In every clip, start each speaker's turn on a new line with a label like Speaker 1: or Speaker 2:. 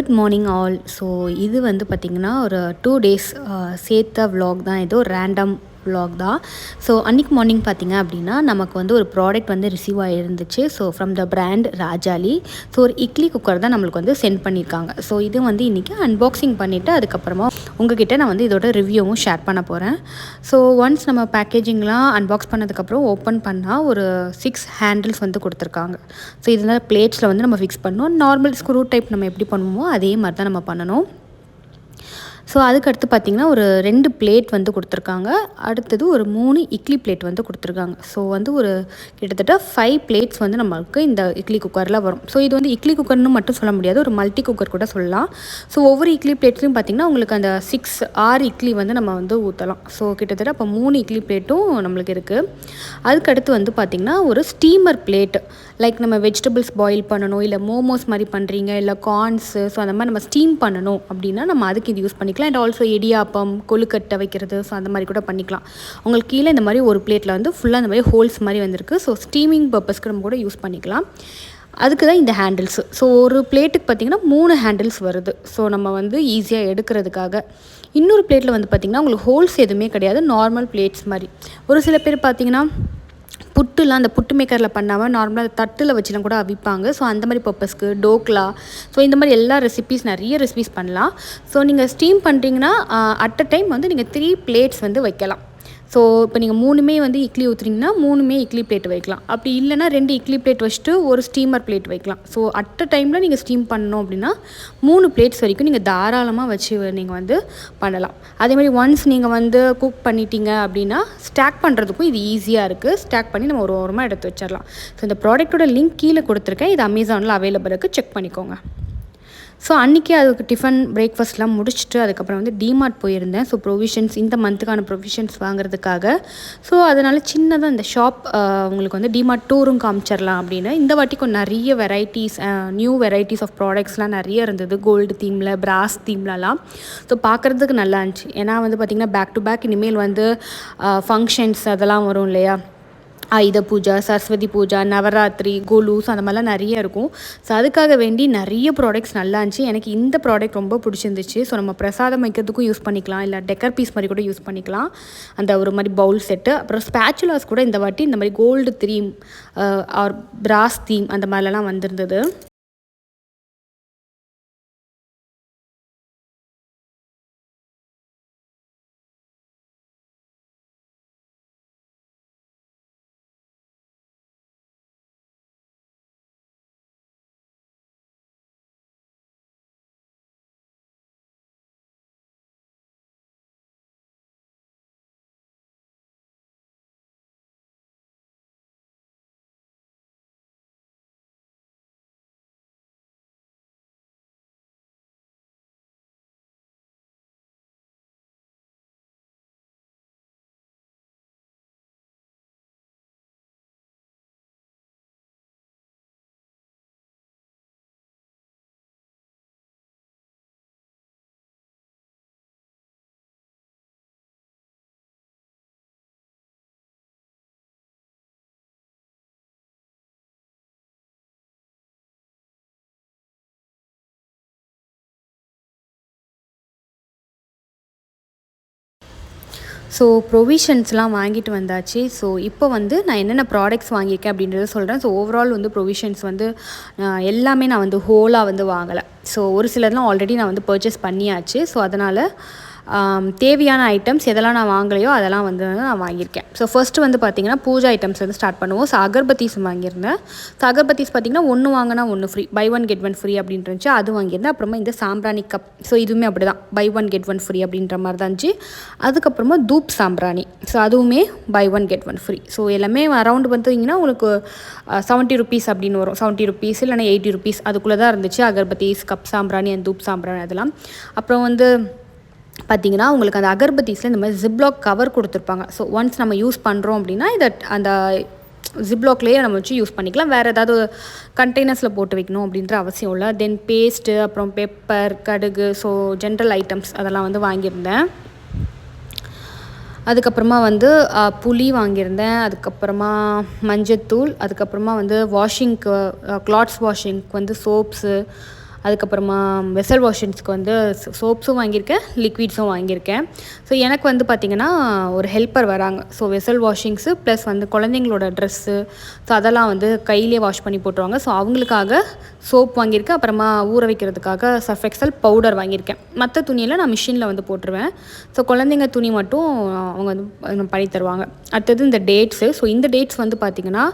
Speaker 1: Good morning all. So இது வந்து பார்த்திங்கன்னா ஒரு 2 டேஸ் சேர்த்த விலாக் தான். இது ஒரு ரேண்டம் விலாக் தான். ஸோ அன்றைக்கி மார்னிங் பார்த்திங்க அப்படின்னா நமக்கு வந்து ஒரு ப்ராடக்ட் வந்து ரிசீவ் ஆகிருந்துச்சு. So from the brand Rajali. So ஒரு இட்லி குக்கர் தான் நம்மளுக்கு வந்து சென்ட் பண்ணியிருக்காங்க. ஸோ இது வந்து இன்றைக்கி அன்பாக்சிங் பண்ணிவிட்டு அதுக்கப்புறமா உங்ககிட்ட நான் வந்து இதோட ரிவ்யூவும் ஷேர் பண்ண போகிறேன். ஸோ ஒன்ஸ் நம்ம பேக்கேஜிங்லாம் அன்பாக்ஸ் பண்ணதுக்கப்புறம் ஓப்பன் பண்ணால் ஒரு 6 ஹேண்டில்ஸ் வந்து கொடுத்துருக்காங்க. ஸோ இதனால் பிளேட்ஸில் வந்து நம்ம ஃபிக்ஸ் பண்ணணும். நார்மல் ஸ்க்ரூ டைப் நம்ம எப்படி பண்ணுவோமோ அதே மாதிரி தான் நம்ம பண்ணணும். ஸோ அதுக்கடுத்து பார்த்திங்கன்னா ஒரு 2 பிளேட் வந்து கொடுத்துருக்காங்க. அடுத்தது ஒரு 3 இட்லி பிளேட் வந்து கொடுத்துருக்காங்க. ஸோ வந்து ஒரு கிட்டத்தட்ட 5 பிளேட்ஸ் வந்து நம்மளுக்கு இந்த இட்லி குக்கரில் வரும். ஸோ இது வந்து இட்லி குக்கர்னு மட்டும் சொல்ல முடியாது, ஒரு மல்டி குக்கர் கூட சொல்லலாம். ஸோ ஒவ்வொரு இட்லி பிளேட்லையும் பார்த்திங்கன்னா உங்களுக்கு அந்த 6 இட்லி வந்து நம்ம வந்து ஊற்றலாம். ஸோ கிட்டத்தட்ட அப்போ 3 இட்லி பிளேட்டும் நம்மளுக்கு இருக்குது. அதுக்கடுத்து வந்து பார்த்திங்கன்னா ஒரு ஸ்டீமர் பிளேட், லைக் நம்ம வெஜிடபிள்ஸ் பாயில் பண்ணணும், இல்லை மோமோஸ் மாதிரி பண்ணுறீங்க, இல்லை கார்ன்ஸு, ஸோ அந்த மாதிரி நம்ம ஸ்டீம் பண்ணணும் அப்படின்னா நம்ம அதுக்கு இது யூஸ் பண்ணிக்கலாம். அண்ட் ஆல்சோ இடியாப்பம், கொழுக்கட்டை வைக்கிறது, ஸோ அந்த மாதிரி கூட பண்ணிக்கலாம். உங்களுக்கு கீழே இந்த மாதிரி ஒரு பிளேட்டில் வந்து ஃபுல்லாக இந்த மாதிரி ஹோல்ஸ் மாதிரி வந்திருக்கு. ஸோ ஸ்டீமிங் பர்பஸ்க்கு நம்ம கூட யூஸ் பண்ணிக்கலாம். அதுக்கு தான் இந்த ஹேண்டில்ஸு. ஸோ ஒரு பிளேட்டுக்கு பார்த்திங்கன்னா 3 ஹேண்டில்ஸ் வருது. ஸோ நம்ம வந்து ஈஸியாக எடுக்கிறதுக்காக. இன்னொரு பிளேட்டில் வந்து பார்த்திங்கன்னா உங்களுக்கு ஹோல்ஸ் எதுவுமே கிடையாது, நார்மல் பிளேட்ஸ் மாதிரி. ஒரு சில பேர் பார்த்திங்கன்னா புட்டுலாம் அந்த புட்டு மேக்கரில் பண்ணாமல் நார்மலாக தட்டில் வச்சுலாம் கூட அவிப்பாங்க. ஸோ அந்த மாதிரி பர்பஸ்க்கு டோக்லா, ஸோ இந்த மாதிரி எல்லா ரெசிபீஸ் நிறைய ரெசிபீஸ் பண்ணலாம். ஸோ நீங்கள் ஸ்டீம் பண்ணுறீங்கன்னா அட் அ டைம் வந்து நீங்கள் 3 பிளேட்ஸ் வந்து வைக்கலாம். ஸோ இப்போ நீங்கள் 3மே வந்து இட்லி ஊற்றுறீங்கன்னா 3மே இட்லி பிளேட் வைக்கலாம். அப்படி இல்லைனா 2 இட்லி பிளேட் வச்சுட்டு ஒரு ஸ்டீமர் பிளேட் வைக்கலாம். ஸோ அட் அ டைமில் நீங்கள் ஸ்டீம் பண்ணணும் அப்படின்னா 3 பிளேட்ஸ் வரைக்கும் நீங்கள் தாராளமாக வச்சு நீங்கள் வந்து பண்ணலாம். அதேமாதிரி ஒன்ஸ் நீங்கள் வந்து குக் பண்ணிட்டீங்க அப்படின்னா ஸ்டாக் பண்ணுறதுக்கும் இது ஈஸியாக இருக்குது. ஸ்டாக் பண்ணி நம்ம ஒரு ஓரமாக எடுத்து வச்சிடலாம். ஸோ இந்த ப்ராடக்ட்டோட லிங்க் கீழே கொடுத்துருக்கேன். இது அமேசானில் அவைலபிள் இருக்குது, செக் பண்ணிக்கோங்க. ஸோ அன்றைக்கி அதுக்கு டிஃபன் பிரேக்ஃபாஸ்ட்லாம் முடிச்சுட்டு அதுக்கப்புறம் வந்து டிமார்ட் போயிருந்தேன். ஸோ ப்ரொவிஷன்ஸ், இந்த மந்த்துக்கான ப்ரொவிஷன்ஸ் வாங்குறதுக்காக. ஸோ அதனால் சின்னதாக இந்த ஷாப் உங்களுக்கு வந்து டிமார்ட் டூரும் காமிச்சிடலாம் அப்படின்னு. இந்த வாட்டி கொஞ்சம் நிறைய வெரைட்டிஸ், நியூ வெரைட்டிஸ் ஆஃப் ப்ராடக்ட்ஸ்லாம் நிறைய இருந்தது. கோல்டு தீமில், பிராஸ் தீம்லலாம். ஸோ பார்க்குறதுக்கு நல்லா இருந்துச்சு. ஏன்னா வந்து பார்த்திங்கன்னா பேக் டு பேக் இனிமேல் வந்து ஃபங்க்ஷன்ஸ் அதெல்லாம் வரும் இல்லையா, ஆயுத பூஜா, சரஸ்வதி பூஜா, நவராத்திரி, கோலூஸ், அந்த மாதிரிலாம் நிறைய இருக்கும். ஸோ அதுக்காக வேண்டி நிறைய ப்ராடக்ட்ஸ் நல்லா இருந்துச்சு. எனக்கு இந்த ப்ராடக்ட் ரொம்ப பிடிச்சிருந்துச்சு. ஸோ நம்ம பிரசாதம் வைக்கிறதுக்கும் யூஸ் பண்ணிக்கலாம், இல்லை டெக்கர் பீஸ் மாதிரி கூட யூஸ் பண்ணிக்கலாம். அந்த ஒரு மாதிரி பவுல் செட்டு. அப்புறம் ஸ்பேச்சுலாஸ் கூட இந்த வாட்டி இந்த மாதிரி கோல்டு தீம் ஆர் பிராஸ் தீம் அந்த மாதிரிலாம் வந்திருந்தது. ஸோ ப்ரொவிஷன்ஸ்லாம் வாங்கிட்டு வந்தாச்சு. ஸோ இப்போ வந்து நான் என்னென்ன ப்ராடக்ட்ஸ் வாங்கியிருக்கேன் அப்படின்றத சொல்கிறேன். ஸோ ஓவரால் வந்து ப்ரொவிஷன்ஸ் வந்து எல்லாமே நான் வந்து ஹோலாக வந்து வாங்கலை. ஸோ ஒரு சிலர்லாம் ஆல்ரெடி நான் வந்து பர்ச்சேஸ் பண்ணியாச்சு. ஸோ அதனால் தேவையான ஐட்டம்ஸ் எதெல்லாம் நான் வாங்கலையோ அதெல்லாம் வந்து நான் வாங்கியிருக்கேன். ஸோ ஃபஸ்ட்டு வந்து பார்த்திங்கன்னா பூஜா ஐட்டம்ஸ் வந்து ஸ்டார்ட் பண்ணுவோம். ஸோ அகர்பத்தீஸ் வாங்கியிருந்தேன். ஸோ அகர்பத்தீஸ் பார்த்திங்கன்னா 1 வாங்கினா 1 ஃப்ரீ, பை 1 கெட் 1 ஃப்ரீ அப்படின்ட்டு இருந்துச்சு, அது வாங்கியிருந்தேன். அப்புறமா இந்த சாம்பிராணி கப், ஸோ இதுவுமே அப்படி தான், பை 1 கெட் 1 ஃப்ரீ அப்படின்ற மாதிரி தான் இருந்துச்சு. அதுக்கப்புறமா தூப் சாம்பிராணி, ஸோ அதுவுமே பை 1 கெட் 1 ஃப்ரீ. ஸோ எல்லாமே அரௌண்ட் பார்த்தீங்கன்னா உங்களுக்கு 70 ருபீஸ் அப்படின்னு வரும். 70 ருபீஸ் இல்லைனா 80 ருபீஸ் அதுக்குள்ளே தான் இருந்துச்சு. அகர்பத்தீஸ், கப் சாம்பிராணி அண்ட் தூப் சாம்பிராணி அதெல்லாம். அப்புறம் வந்து பார்த்திங்கன்னா உங்களுக்கு அந்த அகர்பத்தீஸில் இந்த மாதிரி ஜிப்லாக் கவர் கொடுத்துருப்பாங்க. ஸோ ஒன்ஸ் நம்ம யூஸ் பண்ணுறோம் அப்படின்னா இதை அந்த ஜிப்லாக்லேயே நம்ம வச்சு யூஸ் பண்ணிக்கலாம். வேறு ஏதாவது கண்டெய்னர்ஸில் போட்டு வைக்கணும் அப்படின்ற அவசியம் இல்லை. தென் பேஸ்ட்டு, அப்புறம் பெப்பர், கடுகு, ஸோ ஜென்ரல் ஐட்டம்ஸ் அதெல்லாம் வந்து வாங்கியிருந்தேன். அதுக்கப்புறமா வந்து புளி வாங்கியிருந்தேன். அதுக்கப்புறமா மஞ்சத்தூள், அதுக்கப்புறமா வந்து வாஷிங்க்கு, கிளாத்ஸ் வாஷிங்க்கு வந்து சோப்ஸு, அதுக்கப்புறமா வெசல் வாஷிங்ஸ்க்கு வந்து சோப்ஸும் வாங்கியிருக்கேன், லிக்விட்ஸும் வாங்கியிருக்கேன். ஸோ எனக்கு வந்து பார்த்திங்கன்னா ஒரு ஹெல்ப்பர் வராங்க. ஸோ வெசல் வாஷிங்ஸு ப்ளஸ் வந்து குழந்தைங்களோட ட்ரெஸ்ஸு, ஸோ அதெல்லாம் வந்து கையிலே வாஷ் பண்ணி போட்டுருவாங்க. ஸோ அவங்களுக்காக சோப் வாங்கியிருக்கேன். அப்புறமா ஊற வைக்கிறதுக்காக சர்ஃப் எக்ஸல் பவுடர் வாங்கியிருக்கேன். மற்ற துணியெல்லாம் நான் மிஷினில் வந்து போட்டுருவேன். ஸோ குழந்தைங்க துணி மட்டும் அவங்க வந்து பண்ணி தருவாங்க. அடுத்தது இந்த டேட்ஸு. ஸோ இந்த டேட்ஸ் வந்து பார்த்திங்கன்னா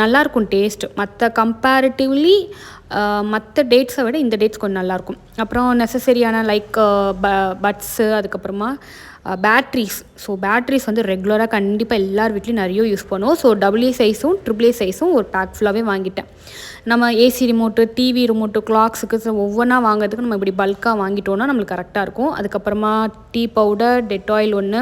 Speaker 1: நல்லாயிருக்கும் டேஸ்ட்டு. மற்ற கம்பேரிட்டிவ்லி மற்ற டேட்ஸை விட இந்த டேட்ஸ் கொஞ்சம் நல்லாயிருக்கும். அப்புறம் நெசசரியான லைக் பட்ஸு, அதுக்கப்புறமா பேட்ரிஸ். ஸோ பேட்ரிஸ் வந்து ரெகுலராக கண்டிப்பாக எல்லார் வீட்லேயும் நிறைய யூஸ் பண்ணுவோம். ஸோ AA சைஸும் AAA சைஸும் ஒரு பேக் ஃபுல்லாகவே வாங்கிட்டேன். நம்ம ஏசி ரிமோட்டு, டிவி ரிமோட்டு, கிளாக்ஸுக்கு ஸோ ஒவ்வொன்றா வாங்குறதுக்கு நம்ம இப்படி பல்காக வாங்கிட்டோன்னா நம்மளுக்கு கரெக்டாக இருக்கும். அதுக்கப்புறமா டீ பவுடர், டெட்டாயில் ஒன்று,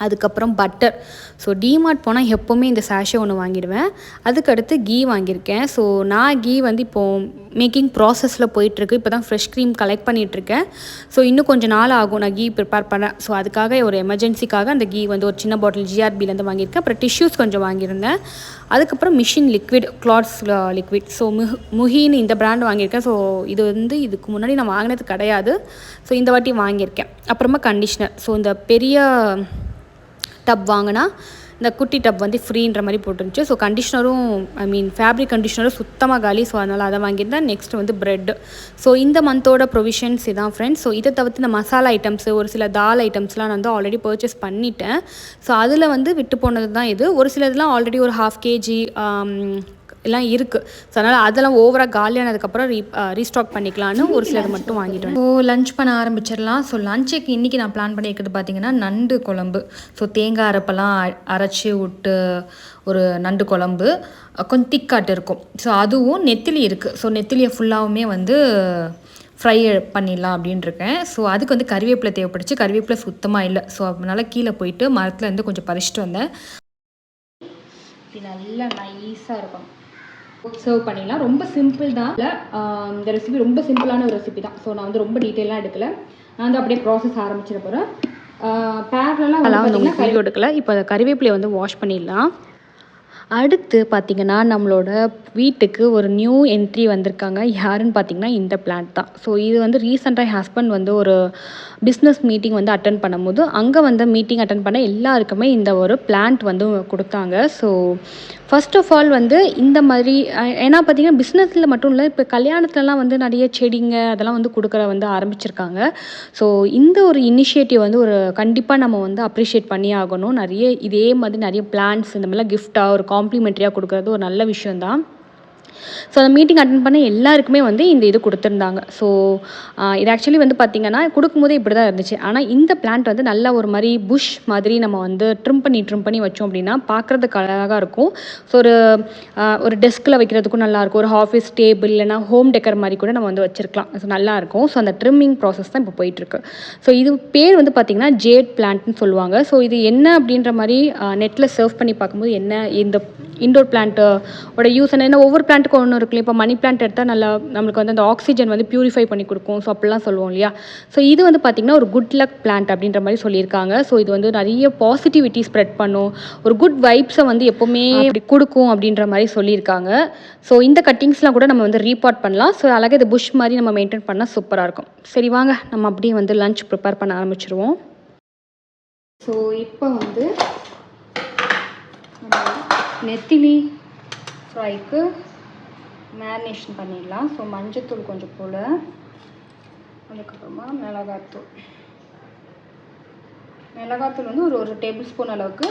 Speaker 1: அதுக்கப்புறம் பட்டர். ஸோ டிமார்ட் போனால் எப்போவுமே இந்த சாஷே ஒன்று வாங்கிடுவேன். அதுக்கடுத்து கீ வாங்கியிருக்கேன். ஸோ நான் கீ வந்து இப்போது மேக்கிங் ப்ராசஸில் போயிட்டுருக்கு. இப்போ தான் ஃப்ரெஷ் க்ரீம் கலெக்ட் பண்ணிகிட்ருக்கேன். ஸோ இன்னும் கொஞ்சம் நாள் ஆகும் நான் கீ ப்ரிப்பேர் பண்ணேன். ஸோ அதுக்காக ஒரு எமர்ஜென்சிக்காக அந்த கீ வந்து ஒரு சின்ன பாட்டில் GRBலேருந்து வாங்கியிருக்கேன். அப்புறம் டிஷ்யூஸ் கொஞ்சம் வாங்கியிருந்தேன். அதுக்கப்புறம் machine liquid, clothes liquid. So முஹின்னு இந்த பிராண்ட் வாங்கியிருக்கேன். ஸோ இது வந்து இதுக்கு முன்னாடி நான் வாங்கினது கிடையாது. ஸோ இந்த வாட்டி வாங்கியிருக்கேன். அப்புறமா கண்டிஷ்னர். ஸோ இந்த பெரிய டப் வாங்கினா இந்த குட்டி டப் வந்து ஃப்ரீன்ற மாதிரி போட்டுருந்துச்சு. ஸோ கண்டிஷ்னரும் ஃபேப்ரிக் கண்டிஷ்னரும் சுத்தமாக காலி. ஸோ அதனால் அதை வாங்கியிருந்தேன். நெக்ஸ்ட் வந்து ப்ரெட். ஸோ இந்த மந்தோட ப்ரொவிஷன்ஸ் இதான் ஃப்ரெண்ட்ஸ். ஸோ இதை தவிர்த்து இந்த மசாலா ஐட்டம்ஸு, ஒரு சில தால் ஐட்டம்ஸ்லாம் நான் வந்து ஆல்ரெடி பர்ச்சேஸ் பண்ணிட்டேன். ஸோ அதில் வந்து விட்டு போனது தான் இது. ஒரு சில இதெல்லாம் ஆல்ரெடி ஒரு 1/2 kg எல்லாம் இருக்குது. ஸோ அதனால் அதெல்லாம் ஓவராக காலியானதுக்கப்புறம் ரீஸ்டாக் பண்ணிக்கலான்னு ஒரு சிலது மட்டும் வாங்கிட்டேன். ஸோ லஞ்ச் பண்ண ஆரம்பிச்சிடலாம். ஸோ லஞ்சுக்கு இன்றைக்கி நான் பிளான் பண்ணியிருக்கிறது பார்த்திங்கன்னா நண்டு குழம்பு. ஸோ தேங்காய் அரைப்பெல்லாம் அரைச்சி விட்டு ஒரு நண்டு குழம்பு கொஞ்சம் திக்காட்டு இருக்கும். ஸோ அதுவும் நெத்திலி இருக்குது. ஸோ நெத்திலியை ஃபுல்லாகவுமே வந்து ஃப்ரை பண்ணிடலாம் அப்படின்ட்டுருக்கேன். ஸோ அதுக்கு வந்து கறிவேப்பிலை தேவைப்படுச்சு. கறிவேப்பிலை சுத்தமாக இல்லை. ஸோ அதனால் கீழே போயிட்டு மரத்துலேருந்து கொஞ்சம் பறிச்சிட்டு வந்தேன். இது நல்லா நைஸாக இருக்கும். சர்வ் பண்ணிடலாம். ரொம்ப சிம்பிள் தான். இந்த ரெசிபி ரொம்ப சிம்பிளான ஒரு ரெசிபி தான். ஸோ நான் வந்து ரொம்ப டீட்டெயிலாக எடுக்கலை. நான் வந்து அப்படியே ப்ராசஸ் ஆரம்பிச்சிட போகிறேன். பேரலாம் வந்து வீடியோ எடுக்கலை. இப்போ கறிவேப்பிலையை வந்து வாஷ் பண்ணிடலாம். அடுத்து பார்த்திங்கன்னா நம்மளோட வீட்டுக்கு ஒரு நியூ என்ட்ரி வந்திருக்காங்க. யாருன்னு பார்த்திங்கன்னா இந்த பிளான்ட் தான். ஸோ இது வந்து ரீசெண்டாக என் ஹஸ்பண்ட் வந்து ஒரு பிஸ்னஸ் மீட்டிங் வந்து அட்டன் பண்ணும்போது அங்கே வந்து மீட்டிங் அட்டன் பண்ண எல்லாருக்குமே இந்த ஒரு பிளான்ட் வந்து கொடுத்தாங்க. ஸோ ஃபர்ஸ்ட் ஆஃப் ஆல் வந்து இந்த மாதிரி ஏன்னா பார்த்திங்கன்னா பிஸ்னஸில் மட்டும் இல்லை, இப்போ கல்யாணத்துலலாம் வந்து நிறைய செடிங்க அதெல்லாம் வந்து கொடுக்குற வந்து ஆரம்பிச்சிருக்காங்க. ஸோ இந்த ஒரு இனிஷியேட்டிவ் வந்து ஒரு கண்டிப்பாக நம்ம வந்து அப்ரிஷியேட் பண்ணி ஆகணும். நிறைய இதே மாதிரி நிறைய பிளான்ட்ஸ் இந்த மாதிரிலாம் கிஃப்டாக ஒரு காம்ப்ளிமெண்ட்ரியாக கொடுக்குறது ஒரு நல்ல விஷயந்தான். ஸோ அந்த மீட்டிங் அட்டன் பண்ண எல்லாருக்குமே வந்து இந்த இது கொடுத்துருந்தாங்க. ஸோ இது ஆக்சுவலி வந்து பார்த்திங்கன்னா கொடுக்கும்போதே இப்படி தான் இருந்துச்சு. ஆனால் இந்த பிளான்ட் வந்து நல்ல ஒரு மாதிரி புஷ் மாதிரி நம்ம வந்து ட்ரிம் பண்ணி வச்சோம் அப்படின்னா பார்க்குறதுக்கு அழகாக இருக்கும். ஸோ ஒரு டெஸ்கில் வைக்கிறதுக்கும் நல்லாயிருக்கும். ஒரு ஆஃபீஸ் டேபிள் இல்லைனா ஹோம் டெக்கர் மாதிரி கூட நம்ம வந்து வச்சுருக்கலாம். ஸோ நல்லாயிருக்கும். ஸோ அந்த ட்ரிம்மிங் ப்ராசஸ் தான் இப்போ போயிட்டுருக்கு. ஸோ இது பேர் வந்து பார்த்திங்கன்னா ஜேட் பிளான்ட்னு சொல்லுவாங்க. ஸோ இது என்ன அப்படின்ற மாதிரி நெட்டில் சர்ச் பண்ணி பார்க்கும்போது என்ன இந்த இண்டோர் பிளான்ட்டோட யூஸ் என்ன, ஒவ்வொரு பிளான்ட்டுக்கும் ஒன்று இருக்குல்ல. இப்போ மணி பிளான்ட் எடுத்தால் நல்லா நம்மளுக்கு வந்து அந்த ஆக்சிஜன் வந்து பியூரிஃபை பண்ணி கொடுக்கும். ஸோ அப்படிலாம் சொல்லுவோம் இல்லையா. ஸோ இது வந்து பார்த்திங்கன்னா ஒரு குட் லக் பிளான்ட் அப்படின்ற மாதிரி சொல்லியிருக்காங்க. ஸோ இது வந்து நிறைய பாசிட்டிவிட்டி ஸ்ப்ரெட் பண்ணும், ஒரு குட் வைப்ஸை வந்து எப்போவுமே அப்படி கொடுக்கும் அப்படின்ற மாதிரி சொல்லியிருக்காங்க. ஸோ இந்த கட்டிங்ஸ்லாம் கூட நம்ம வந்து ரீபாட் பண்ணலாம். ஸோ அழகாக இது புஷ் மாதிரி நம்ம மெயின்டைன் பண்ணால் சூப்பராக இருக்கும். சரி வாங்க நம்ம அப்படியே வந்து லஞ்ச் ப்ரிப்பேர் பண்ண ஆரம்பிச்சிருவோம். ஸோ இப்போ வந்து நெத்திலி ஃப்ரைக்கு மேரினேஷன் பண்ணிடலாம். ஸோ மஞ்சத்தூள் கொஞ்சம் போல், அதுக்கப்புறமா மிளகாத்தூள் வந்து ஒரு டேபிள் ஸ்பூன் அளவுக்கு,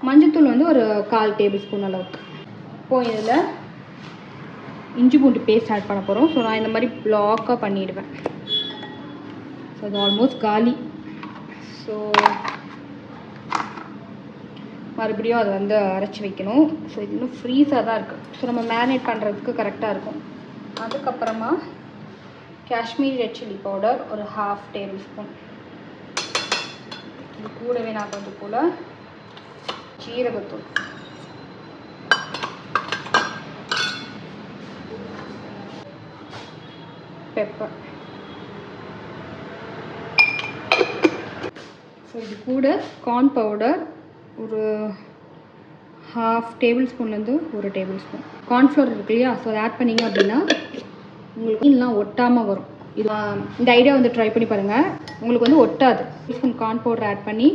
Speaker 1: மஞ்சத்தூள் வந்து ஒரு 1/4 டேபிள் ஸ்பூன் அளவுக்கு. இப்போது இதில் இஞ்சி பூண்டு பேஸ்ட் ஆட் பண்ண போகிறோம். ஸோ நான் இந்த மாதிரி பிளாக்காக பண்ணிவிடுவேன். ஸோ அது ஆல்மோஸ்ட் காலி. ஸோ மறுபடியும் அதை வந்து அரைச்சி வைக்கணும். ஸோ இது இன்னும் ஃப்ரீஸாக தான் இருக்குது. ஸோ நம்ம மேரினேட் பண்ணுறதுக்கு கரெக்டாக இருக்கும். அதுக்கப்புறமா காஷ்மீரி ரெட் சில்லி பவுடர் ஒரு 1/2 டேபிள் ஸ்பூன். இது கூடவே நான் கொஞ்சம் போல் ஜீரகத்தூள், பெப்பர். ஸோ இது கூட கார்ன் பவுடர் ஒரு 1/2 டேபிள் ஸ்பூன்லேருந்து 1 டேபிள் ஸ்பூன். கார்ன்ஃப்ளவர் இருக்கு இல்லையா. ஸோ அதை ஆட் பண்ணிங்க அப்படின்னா
Speaker 2: உங்களுக்கு மீன்லாம் ஒட்டாமல் வரும். இது இந்த ஐடியா வந்து ட்ரை பண்ணி பாருங்கள், உங்களுக்கு வந்து ஒட்டாது. டீஸ்பூன் கார்ன் பவுடர் ஆட் பண்ணி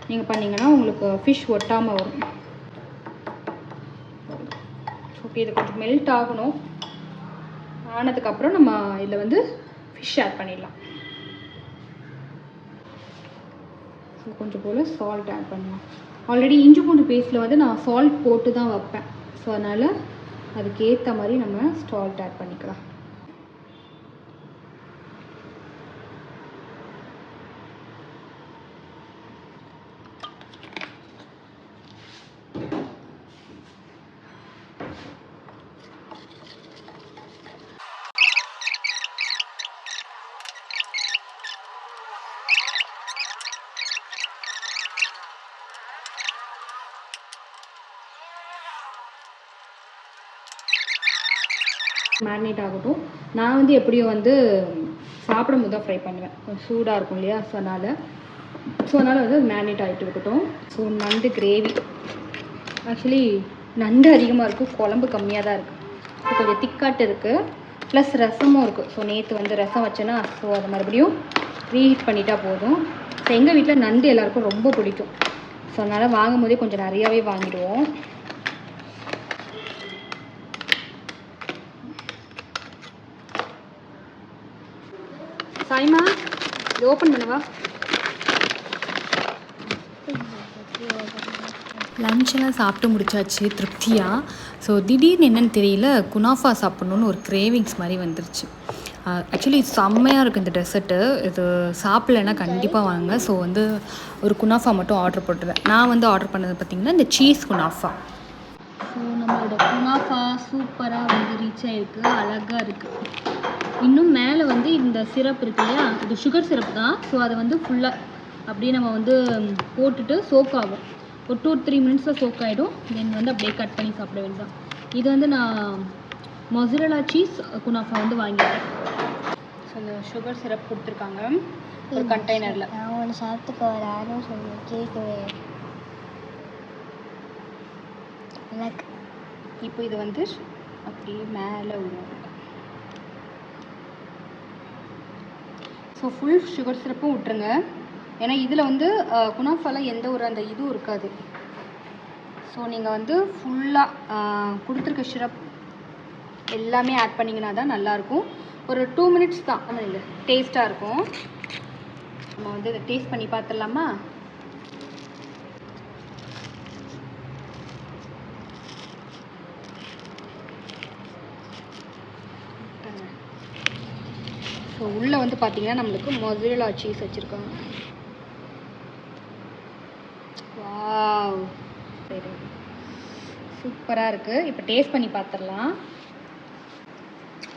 Speaker 2: நீங்கள் பண்ணிங்கன்னா உங்களுக்கு ஃபிஷ் ஒட்டாமல் வரும். ஓகே, இது கொஞ்சம் மெல்ட் ஆகணும். ஆனதுக்கப்புறம் நம்ம இதில் வந்து ஃபிஷ் ஆட் பண்ணிடலாம். கொஞ்சம் போல் சால்ட் ஆட் பண்ணலாம். ஆல்ரெடி இஞ்சி பூண்டு பேஸ்ட்டில் வந்து நான் சால்ட் போட்டு தான் வைப்பேன். ஸோ அதனால் அதுக்கேற்ற மாதிரி நம்ம சால்ட் ஆட் பண்ணிக்கலாம். மேரினேட் ஆகட்டும். நான் வந்து எப்படியும் வந்து சாப்பிடும் போது தான் ஃப்ரை பண்ணுவேன், கொஞ்சம் சூடாக இருக்கும் இல்லையா, ஸோ அதனால் வந்து மேரினேட் ஆகிட்டு இருக்கட்டும். ஸோ நண்டு கிரேவி ஆக்சுவலி நண்டு அதிகமாக இருக்கும், குழம்பு கம்மியாக தான் இருக்குது. ஸோ கொஞ்சம் திக்காட்டு இருக்குது, ப்ளஸ் ரசமும் இருக்குது. ஸோ நேற்று வந்து ரசம் வச்சேன்னா, ஸோ அதை மறுபடியும் ரீஹீட் பண்ணிட்டா போதும். ஸோ எங்கள் வீட்டில் நண்டு எல்லாேருக்கும் ரொம்ப பிடிக்கும். ஸோ அதனால் வாங்கும் போதே கொஞ்சம் நிறையாவே வாங்கிடுவோம். சாய்மா, இது ஓப்பன் பண்ணுவா.
Speaker 1: லஞ்செல்லாம் சாப்பிட்டு முடிச்சாச்சு திருப்தியாக. ஸோ திடீர்னு என்னென்னு தெரியல, குனாஃபா சாப்பிட்ணுன்னு ஒரு கிரேவிங்ஸ் மாதிரி வந்துருச்சு. ஆக்சுவலி செம்மையாக இருக்குது இந்த டெசர்ட்டு. இது சாப்பிட்லன்னா கண்டிப்பாக வாங்க. ஸோ வந்து ஒரு குனாஃபா மட்டும் ஆர்டர் போட்டுருவேன். நான் வந்து ஆர்டர் பண்ணது பார்த்திங்கன்னா இந்த சீஸ் குனாஃபா. ஸோ நம்மளோட குனாஃபா சூப்பராக வந்து ரீச் ஆகிருக்கு, அழகாக இருக்குது. இன்னும் மேலே வந்து இந்த சிரப் இருக்கு இல்லையா, இது சுகர் சிரப் தான். ஸோ அதை வந்து ஃபுல்லாக அப்படியே நம்ம வந்து போட்டுட்டு சோக் ஆகும். ஒரு 2-3 மினிட்ஸில் சோக் ஆகிடும். தென் வந்து அப்படியே கட் பண்ணி சாப்பிட வேண்டியதான். இது வந்து நான் மொசரலா சீஸ் குனாஃபா வந்து வாங்கிட்டேன். ஸோ இந்த சுகர் சிரப் கொடுத்துருக்காங்க ஒரு கண்டெய்னரில்.
Speaker 3: நான் ஒன்று சாப்பிட்டுக்க வரான்னு சொல்லி கேட்கவே.
Speaker 2: இப்போ இது வந்து அப்படியே மேலே விடுவோம். ஸோ ஃபுல் சுகர் சிரப்பும் விட்டுருங்க, ஏன்னா இதில் வந்து குனாஃபாவில் எந்த ஒரு அந்த இதுவும் இருக்காது. ஸோ நீங்கள் வந்து ஃபுல்லாக கொடுத்துருக்க சிரப் எல்லாமே ஆட் பண்ணிங்கன்னா தான் நல்லாயிருக்கும். ஒரு 2 மினிட்ஸ் தான் இல்லை, டேஸ்ட்டாக இருக்கும். நம்ம வந்து இதை டேஸ்ட் பண்ணி பார்த்துடலாமா? ஸோ உள்ளே வந்து பார்த்திங்கன்னா நம்மளுக்கு மொசரலா சீஸ் வச்சுருக்காங்க. வாவ், சரி, சூப்பராக இருக்குது. இப்போ டேஸ்ட் பண்ணி பார்த்துடலாம்.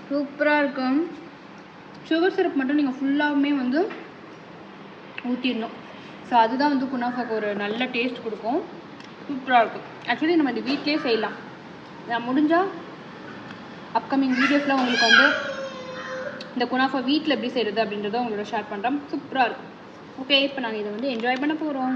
Speaker 2: சூப்பராக இருக்கும். சுகர் சிரப் மட்டும் நீங்கள் ஃபுல்லாகவுமே வந்து ஊற்றிடணும். ஸோ அதுதான் வந்து குனாஃபாக்கு ஒரு நல்ல டேஸ்ட் கொடுக்கும். சூப்பராக இருக்கும். ஆக்சுவலி நம்ம இது வீட்டிலே செய்யலாம். நான் முடிஞ்சால் அப்கமிங் வீடியோஸில் உங்களுக்கு வந்து இந்த குனாஃபா வீட்டில் எப்படி செய்கிறது அப்படின்றத உங்களோட ஷேர் பண்ணுறேன். சூப்பராக இருக்கும். ஓகே, இப்போ நாங்கள் இதை வந்து என்ஜாய் பண்ண போகிறோம்.